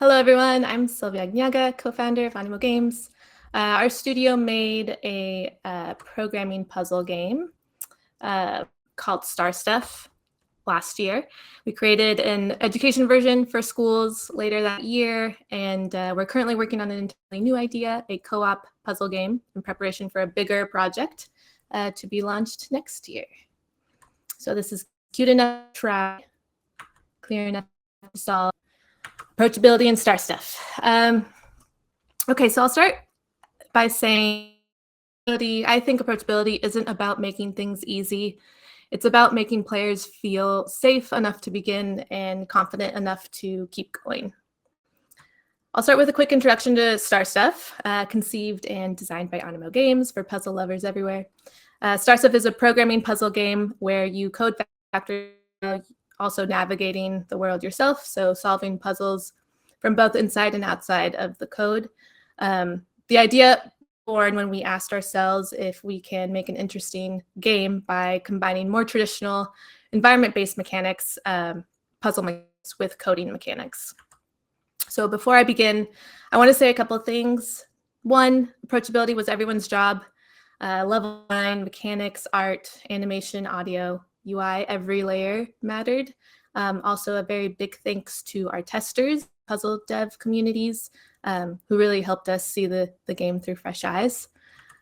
Hello, everyone. I'm Sylvia Aguiñaga, co-founder of Animo Games. Our studio made a programming puzzle game called Star Stuff last year. We created an education version for schools later that year, and we're currently working on an entirely new idea, a co-op puzzle game in preparation for a bigger project to be launched next year. So this is cute enough to try, clear enough to solve. Approachability and Star Stuff. Okay, so I'll start by saying I think approachability isn't about making things easy. It's about making players feel safe enough to begin and confident enough to keep going. I'll start with a quick introduction to Star Stuff, conceived and designed by Animo Games for puzzle lovers everywhere. Star Stuff is a programming puzzle game where you code factors, also navigating the world yourself, so solving puzzles from both inside and outside of the code. The idea born when we asked ourselves if we can make an interesting game by combining more traditional environment-based mechanics, puzzle mechanics with coding mechanics. So before I begin, I want to say a couple of things. One, approachability was everyone's job. Level design, mechanics, art, animation, audio, UI, every layer mattered. Also a very big thanks to our testers, puzzle dev communities, who really helped us see the game through fresh eyes.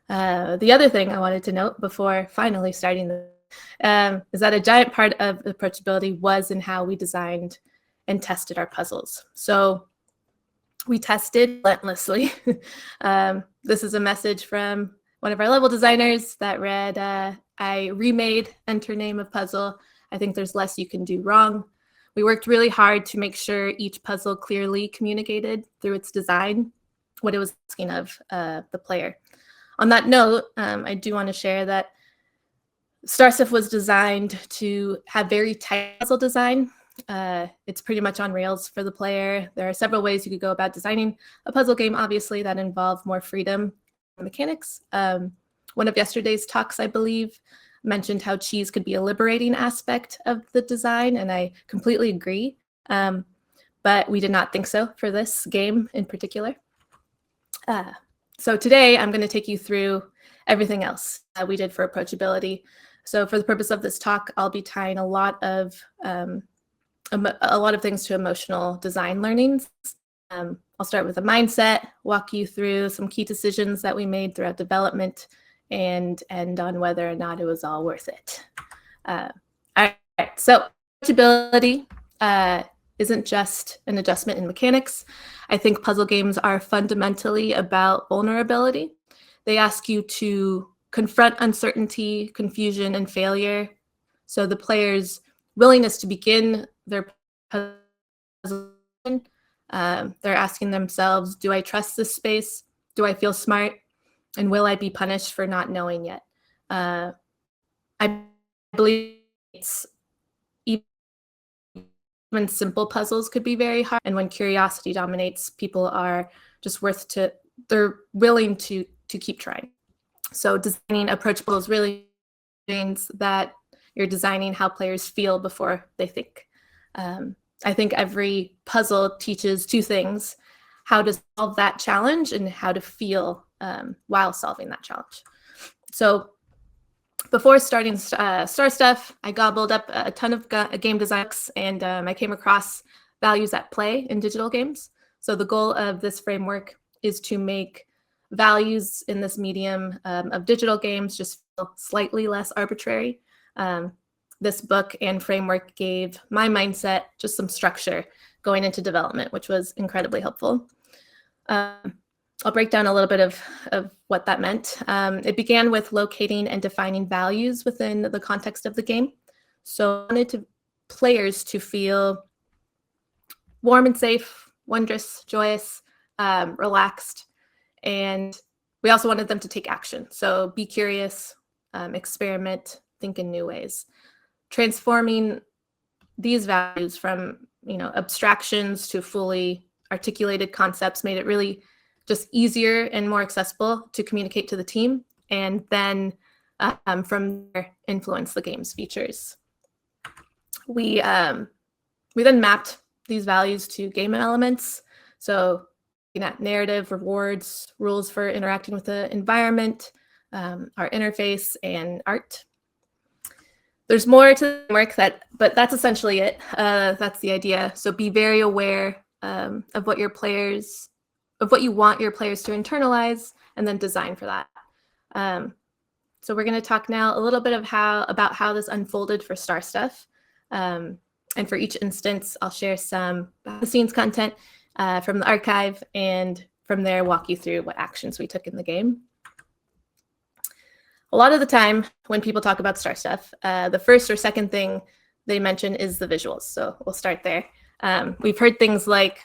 The other thing I wanted to note before finally starting is that a giant part of approachability was in how we designed and tested our puzzles. So we tested relentlessly. This is a message from one of our level designers that read, I remade enter name of puzzle. I think there's less you can do wrong. We worked really hard to make sure each puzzle clearly communicated through its design what it was asking of the player. On that note, I do want to share that Star Stuff was designed to have very tight puzzle design. It's pretty much on rails for the player. There are several ways you could go about designing a puzzle game, obviously, that involve more freedom mechanics. One of yesterday's talks, I believe, mentioned how cheese could be a liberating aspect of the design, and I completely agree. But we did not think so for this game in particular. So today I'm going to take you through everything else we did for approachability. So for the purpose of this talk, I'll be tying a lot of things to emotional design learnings. I'll start with a mindset, walk you through some key decisions that we made throughout development, and end on whether or not it was all worth it. All right, so approachability isn't just an adjustment in mechanics. I think puzzle games are fundamentally about vulnerability. They ask you to confront uncertainty, confusion, and failure. So the player's willingness to begin their puzzle, they're asking themselves, do I trust this space? Do I feel smart? And will I be punished for not knowing yet? I believe it's even simple puzzles could be very hard. And when curiosity dominates, people are just they're willing to keep trying. So designing approachable is really means that you're designing how players feel before they think. I think every puzzle teaches two things: how to solve that challenge and how to feel while solving that challenge. So before starting Star Stuff, I gobbled up a ton of game designs, and I came across values at play in digital games. So the goal of this framework is to make values in this medium of digital games just feel slightly less arbitrary. This book and framework gave my mindset just some structure going into development, which was incredibly helpful. I'll break down a little bit of what that meant. It began with locating and defining values within the context of the game. So I wanted players to feel warm and safe, wondrous, joyous, relaxed. And we also wanted them to take action. So be curious, experiment, think in new ways. Transforming these values from abstractions to fully articulated concepts made it really just easier and more accessible to communicate to the team, and then from there influence the game's features. We then mapped these values to game elements. So looking at narrative, rewards, rules for interacting with the environment, our interface, and art. There's more to the framework, but that's essentially it. That's the idea. So be very aware of what you want your players to internalize, and then design for that. So we're going to talk now a little bit about how this unfolded for Star Stuff. And for each instance, I'll share some behind-the-scenes content from the archive, and from there walk you through what actions we took in the game. A lot of the time when people talk about Star Stuff, the first or second thing they mention is the visuals. So we'll start there. We've heard things like,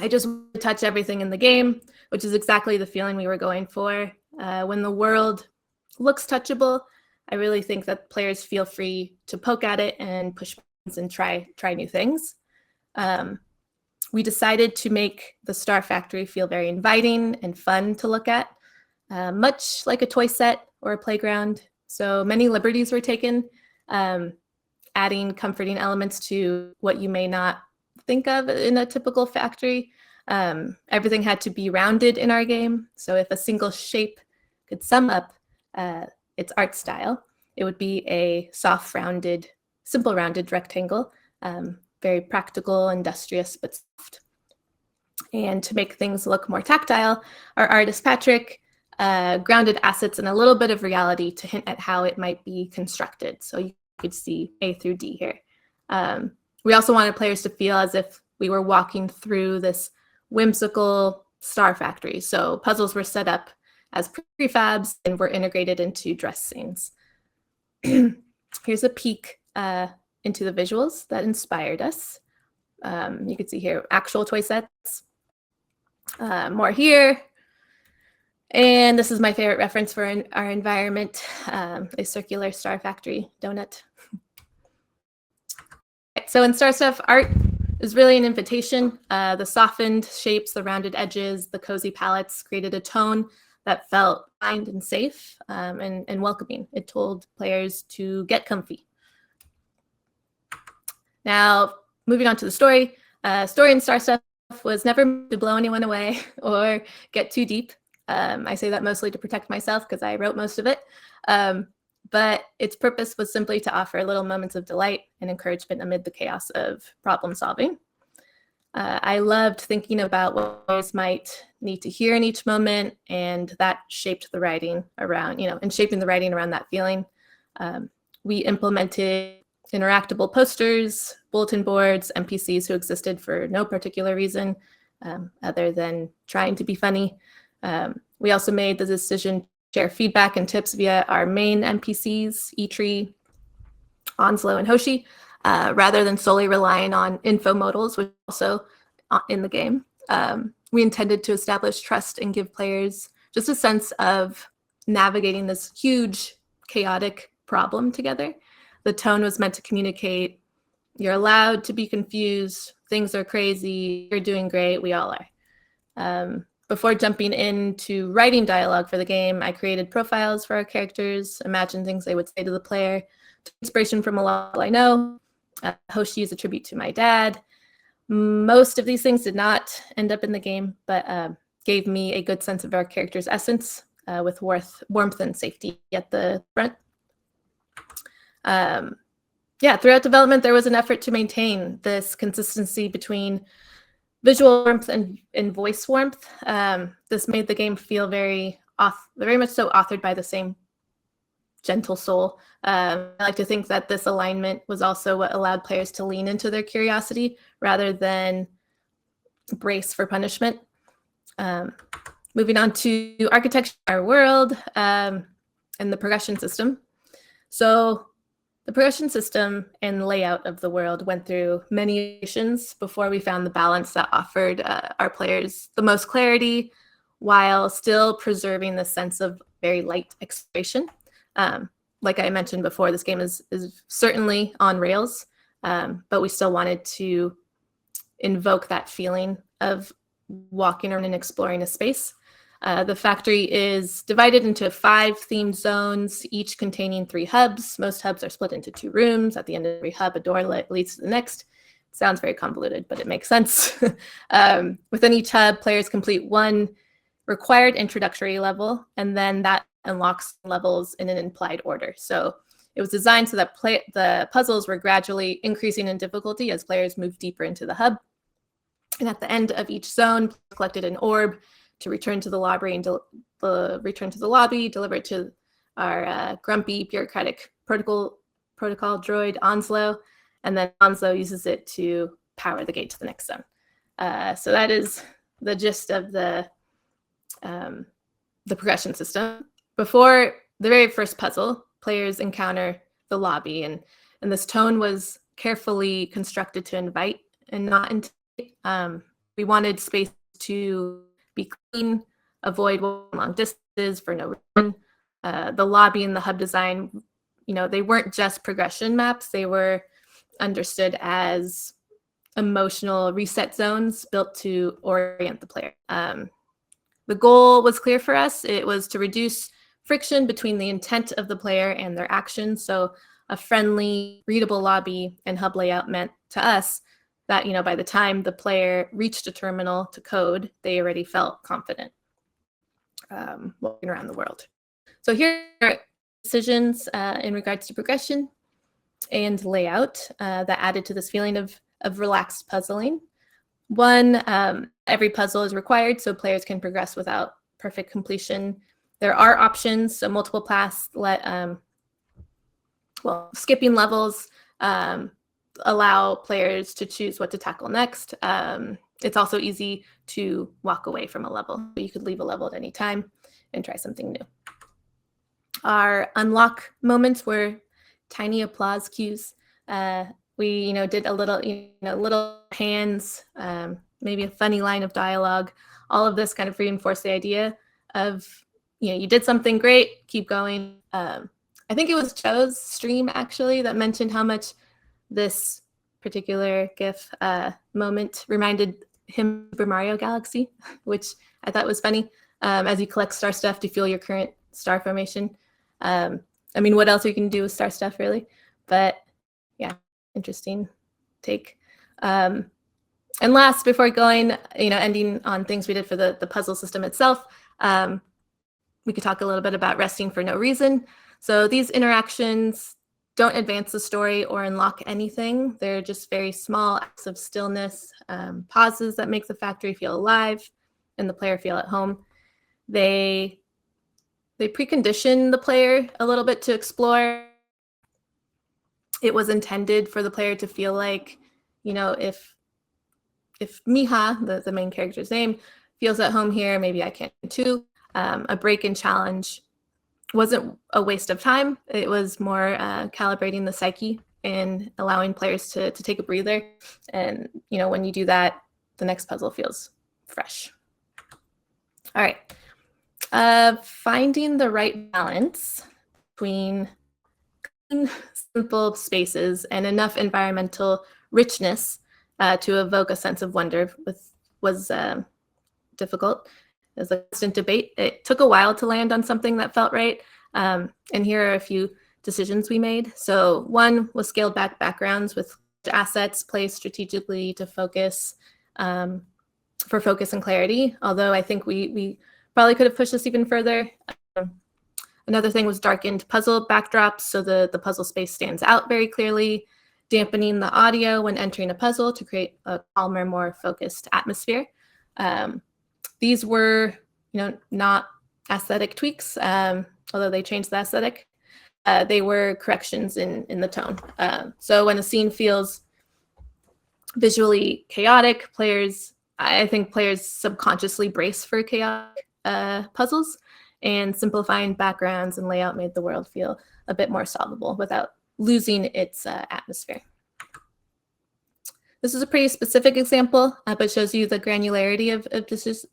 I just want to touch everything in the game, which is exactly the feeling we were going for. When the world looks touchable, I really think that players feel free to poke at it and push buttons and try new things. We decided to make the Star Factory feel very inviting and fun to look at, much like a toy set or a playground. So many liberties were taken, adding comforting elements to what you may not think of in a typical factory. Everything had to be rounded in our game. So if a single shape could sum up its art style, it would be a soft rounded, simple rounded rectangle, very practical, industrious, but soft. And to make things look more tactile, our artist Patrick grounded assets in a little bit of reality to hint at how it might be constructed. So you could see A through D here. We also wanted players to feel as if we were walking through this whimsical Star Factory. So puzzles were set up as prefabs and were integrated into dress scenes. Here's a peek into the visuals that inspired us. You can see here actual toy sets. More here. And this is my favorite reference for our environment, a circular Star Factory donut. So in Star Stuff, art is really an invitation. The softened shapes, the rounded edges, the cozy palettes created a tone that felt kind and safe and welcoming. It told players to get comfy. Now, moving on to the story. Story in Star Stuff was never to blow anyone away or get too deep. I say that mostly to protect myself because I wrote most of it. But its purpose was simply to offer little moments of delight and encouragement amid the chaos of problem solving. I loved thinking about what players might need to hear in each moment, and that shaped the writing around, and shaping the writing around that feeling. We implemented interactable posters, bulletin boards, NPCs who existed for no particular reason other than trying to be funny. We also made the decision to share feedback and tips via our main NPCs, Eitri, Onslow, and Hoshi, rather than solely relying on info modals, which also in the game. We intended to establish trust and give players just a sense of navigating this huge, chaotic problem together. The tone was meant to communicate, you're allowed to be confused, things are crazy, you're doing great, we all are. Before jumping into writing dialogue for the game, I created profiles for our characters, imagined things they would say to the player, took inspiration from a lot I know. Hoshi is a tribute to my dad. Most of these things did not end up in the game, but gave me a good sense of our character's essence with warmth and safety at the front. Throughout development, there was an effort to maintain this consistency between visual warmth and voice warmth. This made the game feel very much so authored by the same gentle soul. I like to think that this alignment was also what allowed players to lean into their curiosity rather than brace for punishment. Moving on to architecture, our world, and the progression system. So the progression system and layout of the world went through many iterations before we found the balance that offered our players the most clarity while still preserving the sense of very light exploration. Like I mentioned before, this game is certainly on rails, but we still wanted to invoke that feeling of walking around and exploring a space. The factory is divided into 5 themed zones, each containing 3 hubs. Most hubs are split into 2 rooms. At the end of every hub, a door leads to the next. Sounds very convoluted, but it makes sense. Within each hub, players complete one required introductory level, and then that unlocks levels in an implied order. So it was designed so that the puzzles were gradually increasing in difficulty as players moved deeper into the hub. And at the end of each zone, collected an orb to return to the lobby and deliver it to our grumpy bureaucratic protocol droid Onslow, and then Onslow uses it to power the gate to the next zone. So that is the gist of the progression system. Before the very first puzzle, players encounter the lobby, and this tone was carefully constructed to invite and not intimidate. We wanted space to be clean, avoid long distances for no reason. The lobby and the hub design, they weren't just progression maps. They were understood as emotional reset zones built to orient the player. The goal was clear for us. It was to reduce friction between the intent of the player and their actions. So a friendly, readable lobby and hub layout meant to us that, by the time the player reached a terminal to code, they already felt confident walking around the world. So here are decisions in regards to progression and layout that added to this feeling of relaxed puzzling. One, every puzzle is required so players can progress without perfect completion. There are options, so multiple paths skipping levels allow players to choose what to tackle next. It's also easy to walk away from a level. You could leave a level at any time and try something new. Our unlock moments were tiny applause cues. We, did a little, little hands, maybe a funny line of dialogue. All of this kind of reinforced the idea of, you did something great, keep going. I think it was Joe's stream actually that mentioned how much this particular GIF moment reminded him of Super Mario Galaxy, which I thought was funny. As you collect star stuff to fuel your current star formation. What else you can do with star stuff, really? But yeah, interesting take. And last, before going, ending on things we did for the puzzle system itself, we could talk a little bit about resting for no reason. So these interactions don't advance the story or unlock anything. They're just very small acts of stillness, pauses that make the factory feel alive and the player feel at home. They precondition the player a little bit to explore. It was intended for the player to feel like, if Miha, the main character's name, feels at home here, maybe I can too. A break and challenge wasn't a waste of time. It was more calibrating the psyche and allowing players to take a breather. And, when you do that, the next puzzle feels fresh. All right. Finding the right balance between simple spaces and enough environmental richness to evoke a sense of wonder was difficult. It was a constant debate. It took a while to land on something that felt right. And here are a few decisions we made. So one was scaled back backgrounds with assets placed strategically to focus for focus and clarity. Although I think we probably could have pushed this even further. Another thing was darkened puzzle backdrops so the puzzle space stands out very clearly, dampening the audio when entering a puzzle to create a calmer, more focused atmosphere. These were, not aesthetic tweaks, although they changed the aesthetic. They were corrections in the tone. So when a scene feels visually chaotic, I think players subconsciously brace for chaotic puzzles, and simplifying backgrounds and layout made the world feel a bit more solvable without losing its atmosphere. This is a pretty specific example, but shows you the granularity of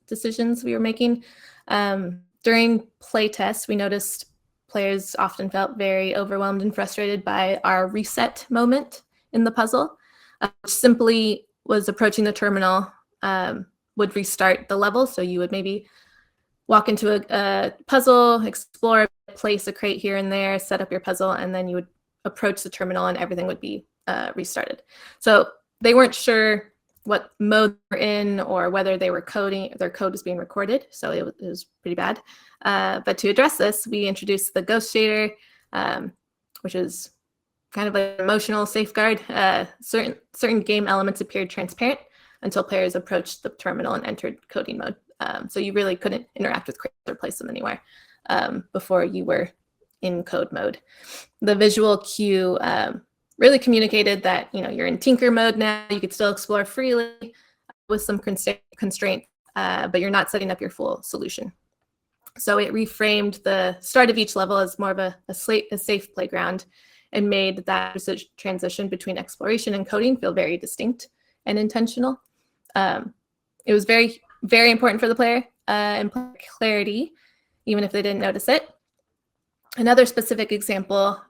decisions we were making. During playtests, we noticed players often felt very overwhelmed and frustrated by our reset moment in the puzzle, which simply was approaching the terminal would restart the level. So you would maybe walk into a puzzle, explore, place a crate here and there, set up your puzzle, and then you would approach the terminal and everything would be restarted. So they weren't sure what mode they were in or whether they were coding, their code was being recorded. So it was pretty bad. But to address this, we introduced the ghost shader, which is kind of like an emotional safeguard. Certain game elements appeared transparent until players approached the terminal and entered coding mode. So you really couldn't interact with characters or place them anywhere before you were in code mode. The visual cue really communicated that you're in tinker mode now. You could still explore freely with some constraint, but you're not setting up your full solution. So it reframed the start of each level as more of a safe playground and made that transition between exploration and coding feel very distinct and intentional. It was very, very important for the player and clarity, even if they didn't notice it. Another specific example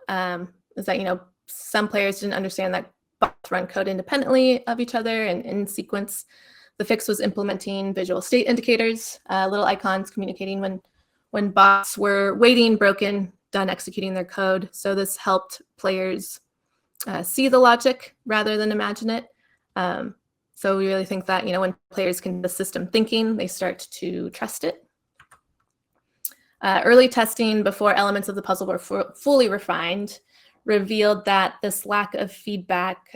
is that, some players didn't understand that bots run code independently of each other and in sequence. The fix was implementing visual state indicators, little icons communicating when bots were waiting, broken, done executing their code. So this helped players see the logic rather than imagine it. So we really think that, when players can the system thinking, they start to trust it. Early testing before elements of the puzzle were fully refined revealed that this lack of feedback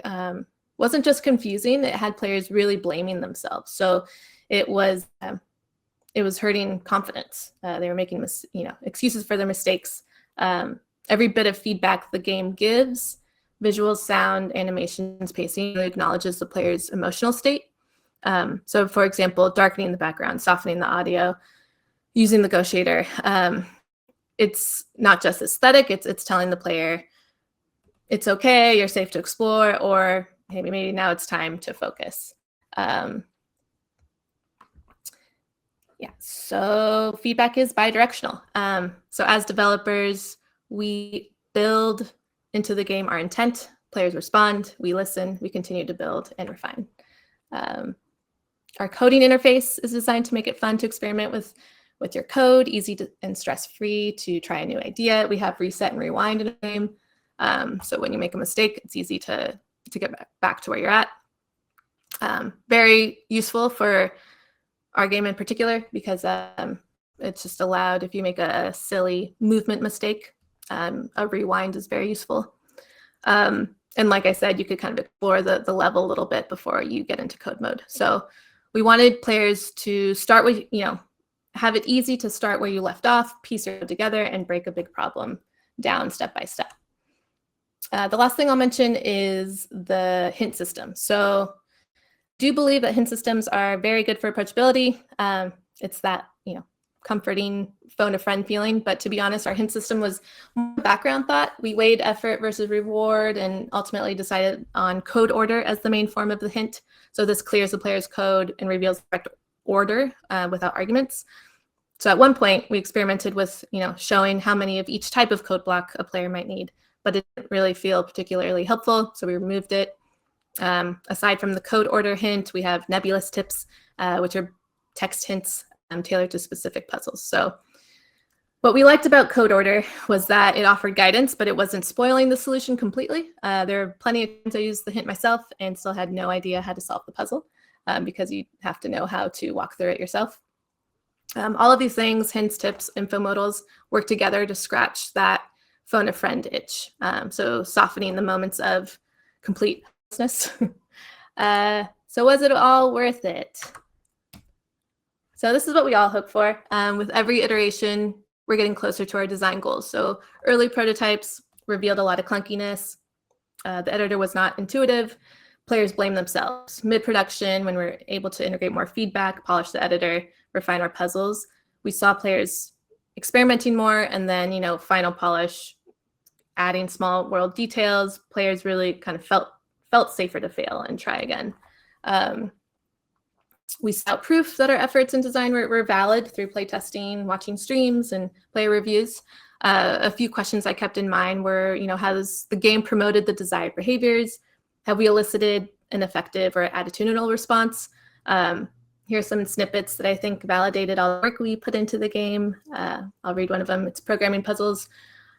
wasn't just confusing, it had players really blaming themselves. So it was hurting confidence. They were making excuses for their mistakes. Every bit of feedback the game gives, visuals, sound, animations, pacing, acknowledges the player's emotional state. So for example, darkening the background, softening the audio, using the ghost shader. It's not just aesthetic, it's telling the player, it's okay, you're safe to explore, or hey, maybe now it's time to focus. So feedback is bidirectional. So as developers, we build into the game our intent, players respond, we listen, we continue to build and refine. Our coding interface is designed to make it fun to experiment with your code, easy and stress-free to try a new idea. We have reset and rewind in the game. So when you make a mistake, it's easy to get back to where you're at. Very useful for our game in particular, because it's just allowed, if you make a silly movement mistake, a rewind is very useful. And like I said, you could kind of explore the level a little bit before you get into code mode. So we wanted players to start with, have it easy to start where you left off, piece your code together, and break a big problem down step by step. The last thing I'll mention is the hint system. So I do believe that hint systems are very good for approachability. It's that, comforting phone a friend feeling. But to be honest, our hint system was more background thought. We weighed effort versus reward and ultimately decided on code order as the main form of the hint. So this clears the player's code and reveals the correct order without arguments. So at one point, we experimented with, showing how many of each type of code block a player might need, but it didn't really feel particularly helpful, so we removed it. Aside from the code order hint, we have nebulous tips, which are text hints tailored to specific puzzles. So what we liked about code order was that it offered guidance, but it wasn't spoiling the solution completely. There are plenty of times I used the hint myself and still had no idea how to solve the puzzle because you have to know how to walk through it yourself. All of these things, hints, tips, info modals, work together to scratch that phone a friend itch. So softening the moments of complete helplessness. So was it all worth it? So this is what we all hope for. With every iteration, we're getting closer to our design goals. So early prototypes revealed a lot of clunkiness. The editor was not intuitive. Players blame themselves. Mid-production, when we're able to integrate more feedback, polish the editor, refine our puzzles, we saw players experimenting more, and then, final polish, adding small world details, players really kind of felt safer to fail and try again. We saw proof that our efforts in design were valid through playtesting, watching streams, and player reviews. A few questions I kept in mind were, has the game promoted the desired behaviors? Have we elicited an effective or attitudinal response? Here's some snippets that I think validated all the work we put into the game. I'll read one of them. It's programming puzzles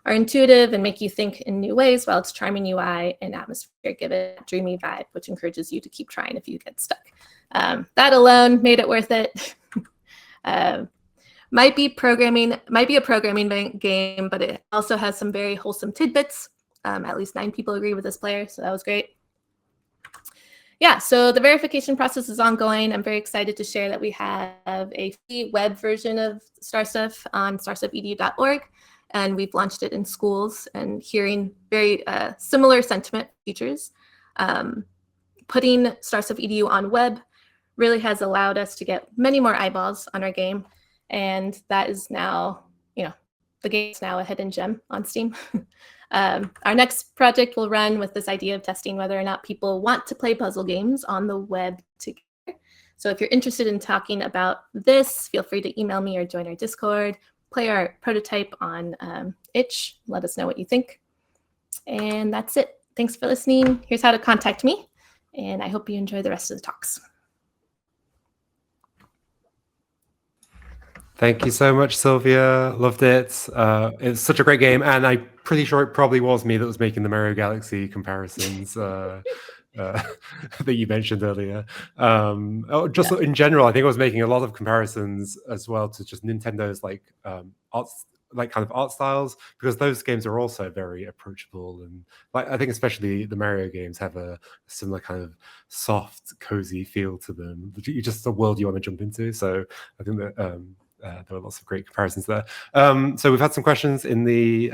are intuitive and make you think in new ways, while its charming UI and atmosphere give it a dreamy vibe, which encourages you to keep trying if you get stuck. That alone made it worth it. Might be a programming game, but it also has some very wholesome tidbits. At least 9 people agree with this player, so that was great. Yeah, so the verification process is ongoing. I'm very excited to share that we have a free web version of StarStuff on starstufFedu.org, and we've launched it in schools, and hearing very similar sentiment features. Putting StarStuff Edu on web really has allowed us to get many more eyeballs on our game, and that is now, the game is now a hidden gem on Steam. Our next project will run with this idea of testing whether or not people want to play puzzle games on the web together. So if you're interested in talking about this, feel free to email me or join our Discord, play our prototype on itch, let us know what you think. And that's it. Thanks for listening. Here's how to contact me, and I hope you enjoy the rest of the talks. Thank you so much, Sylvia. Loved it. It's such a great game, and I'm pretty sure it probably was me that was making the Mario Galaxy comparisons that you mentioned earlier. In general, I think I was making a lot of comparisons as well to just Nintendo's art styles, because those games are also very approachable, and I think especially the Mario games have a similar kind of soft, cozy feel to them. Just a world you want to jump into. So I think that. There are lots of great comparisons there. So we've had some questions in the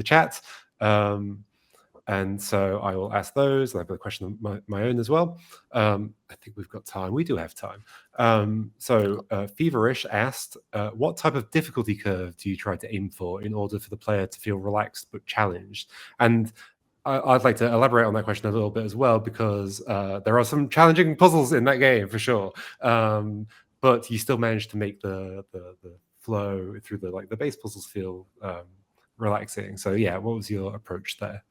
chat, and so I will ask those. I've got a question of my own as well. I think we've got time. We do have time. So Feverish asked, what type of difficulty curve do you try to aim for in order for the player to feel relaxed but challenged? And I'd like to elaborate on that question a little bit as well, because there are some challenging puzzles in that game for sure. But you still manage to make the flow through the base puzzles feel relaxing. So yeah, what was your approach there?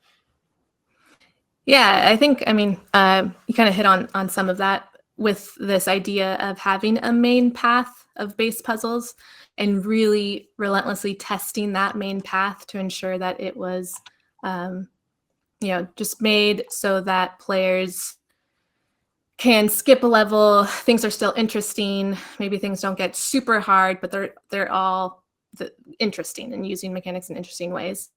Yeah, I think, you kind of hit on some of that with this idea of having a main path of base puzzles and really relentlessly testing that main path to ensure that it was, just made so that players can skip a level, things are still interesting, maybe things don't get super hard, but they're all interesting and using mechanics in interesting ways.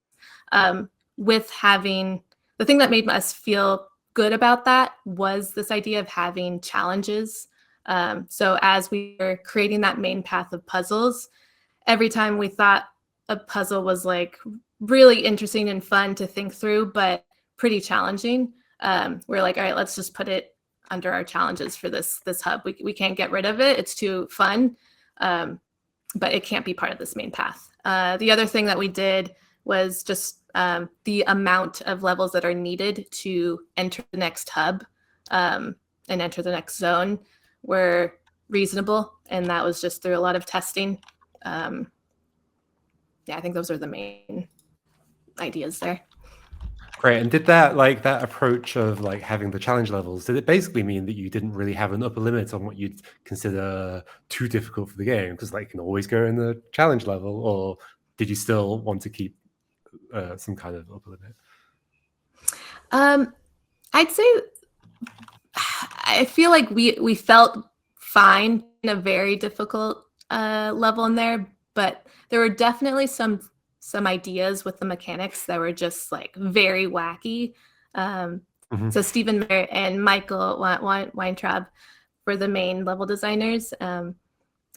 With having, the thing that made us feel good about that was this idea of having challenges. So as we were creating that main path of puzzles, every time we thought a puzzle was really interesting and fun to think through, but pretty challenging, we're like, all right, let's just put it under our challenges for this hub. We can't get rid of it. It's too fun, but it can't be part of this main path. The other thing that we did was just the amount of levels that are needed to enter the next hub and enter the next zone were reasonable, and that was just through a lot of testing. Yeah, I think those are the main ideas there. Great. And did that that approach of having the challenge levels, did it basically mean that you didn't really have an upper limit on what you'd consider too difficult for the game? Because you can always go in the challenge level, or did you still want to keep some kind of upper limit? I'd say I feel like we felt fine in a very difficult level in there, but there were definitely some ideas with the mechanics that were just very wacky. So Stephen Mayer and Michael Weintraub were the main level designers,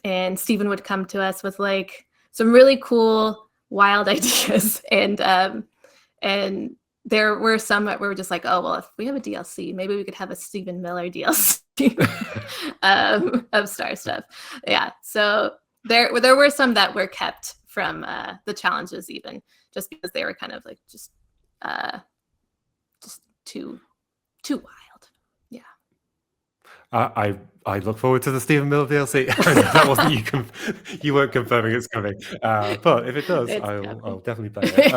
and Stephen would come to us with some really cool, wild ideas, and there were some that were just oh, well, if we have a DLC, maybe we could have a Stephen Miller DLC of Star Stuff. Yeah, so there were some that were kept from the challenges, even just because they were kind of just too wild. Yeah. I look forward to the Stephen Miller DLC. That wasn't you weren't confirming it's coming, but if it does, I'll definitely play it.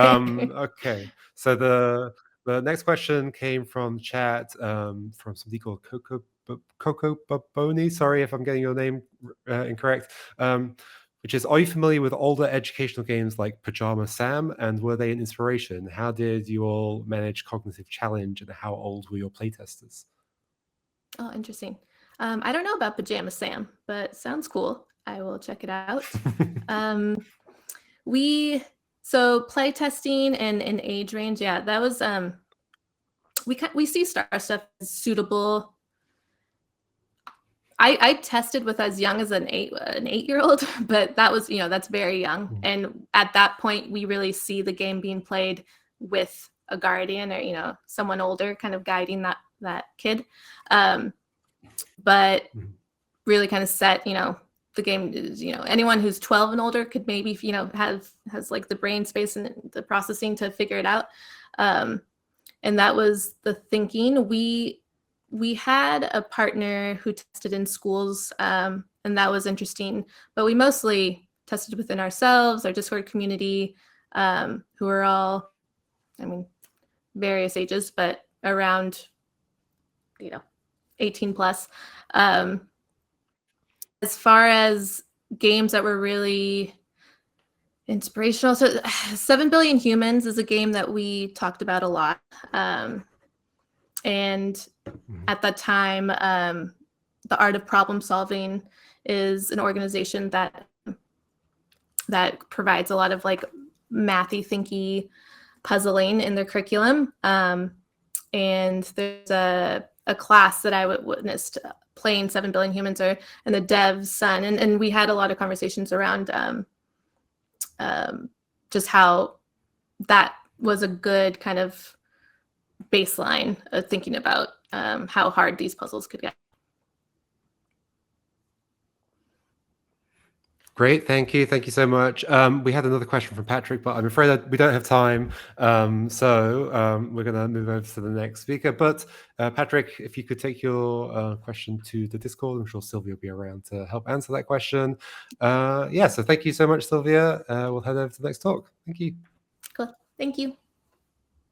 Okay, so the next question came from chat from somebody called Coco Baboni. Sorry if I'm getting your name incorrect. which is, are you familiar with older educational games like Pajama Sam, and were they an inspiration? How did you all manage cognitive challenge, and how old were your playtesters? Oh, interesting. I don't know about Pajama Sam, but sounds cool. I will check it out. So playtesting and age range, yeah, that was we see Star Stuff as suitable. I tested with as young as an 8-year-old, but that was, that's very young. And at that point, we really see the game being played with a guardian or, someone older kind of guiding that kid. But really kind of set, the game is, anyone who's 12 and older could maybe, has like the brain space and the processing to figure it out. And that was the thinking. We had a partner who tested in schools, and that was interesting, but we mostly tested within ourselves, our Discord community, who are all, various ages, but around, 18 plus. As far as games that were really inspirational, so 7 Billion Humans is a game that we talked about a lot. And at that time, the Art of Problem Solving is an organization that provides a lot of like mathy, thinky puzzling in their curriculum. And there's a class that I witnessed playing 7 Billion Humans, and the dev's son, and we had a lot of conversations around just how that was a good kind of baseline of thinking about how hard these puzzles could get. Great, thank you so much. We had another question from Patrick, but I'm afraid that we don't have time, so we're going to move over to the next speaker. But Patrick, if you could take your question to the Discord, I'm sure Sylvia will be around to help answer that question. So thank you so much, Sylvia. We'll head over to the next talk. Thank you. Cool, thank you.